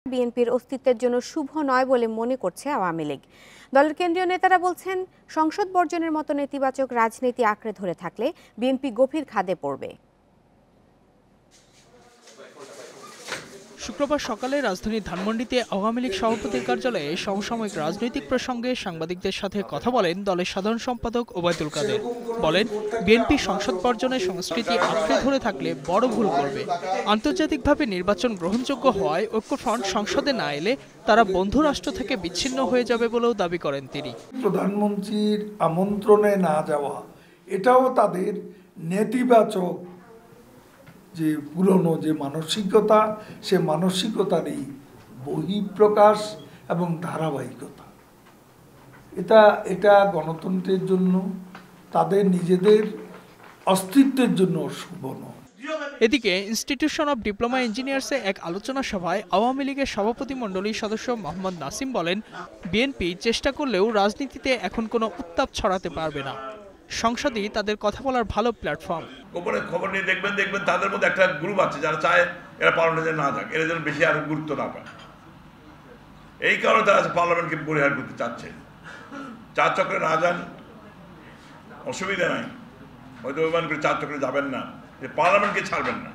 বিএনপির অস্তিত্বের জন্য শুভ নয় বলে মনে করছে আওয়ামী লীগ। দলের কেন্দ্রীয় নেতারা বলছেন, সংসদ বর্জনের মতো নেতিবাচক রাজনীতি আঁকড়ে ধরে থাকলে বিএনপি গভীর খাদে পড়বে। শুক্রবার সকালে রাজধানীর ধানমন্ডিতে আওয়ামী লীগ সভাপতির কার্যালয়ে সমসাময়িক রাজনৈতিক প্রসঙ্গে সাংবাদিকদের সাথে কথা বলেন দলের সাধারণ সম্পাদক ওবায়দুল কাদের। বলেন, বিএনপি সংসদ বর্জনের সংস্কৃতি আঁকড়ে ধরে থাকলে বড় ভুল করবে। আন্তর্জাতিকভাবে নির্বাচন গ্রহণযোগ্য হওয়ায় ঐক্যফ্রন্ট সংসদে না এলে তারা বন্ধু রাষ্ট্র থেকে বিচ্ছিন্ন হয়ে যাবে বলেও দাবি করেন তিনি। প্রধানমন্ত্রীর আমন্ত্রণে না যাওয়া এটাও তাদের নেতিবাচক যে পুরনো যে মানসিকতা, সে মানসিকতারই বহিঃপ্রকাশ এবং ধারাবাহিকতা। এটা গণতন্ত্রের জন্য, তাদের নিজেদের অস্তিত্বের জন্য শুভ নয়। এদিকে ইনস্টিটিউশন অব ডিপ্লোমা ইঞ্জিনিয়ার্সে এক আলোচনা সভায় আওয়ামী লীগের সভাপতিমণ্ডলীর সদস্য মোহাম্মদ নাসিম বলেন, বিএনপি চেষ্টা করলেও রাজনীতিতে এখন কোনো উত্তাপ ছড়াতে পারবে না। সংসদই তাদের কথা বলার ভালো প্ল্যাটফর্ম। গোপনে খবর নিয়ে দেখবেন তাদের মধ্যে একটা গ্রুপ আছে যারা চায় এরা পার্লামেন্টে না যাক, এরা যেন বেশি আরো গুরুত্ব না পায়। এই কারণে তারা পার্লামেন্টকে পরিহার করতে চাচ্ছে। চার চক্রে না যান, অসুবিধা নাই, হয়তো অভিমান করে চার চক্রে যাবেন না, যে পার্লামেন্টকে ছাড়বেন না।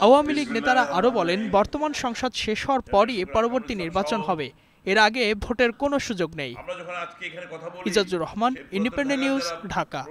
আওয়ামী লীগ নেতারা আরো বলেন, বর্তমান সংসদ শেষ হওয়ার পরই পরবর্তী নির্বাচন হবে, এর আগে ভোটের কোনো সুযোগ নেই। Ijazur Rahman, independent news, Dhaka.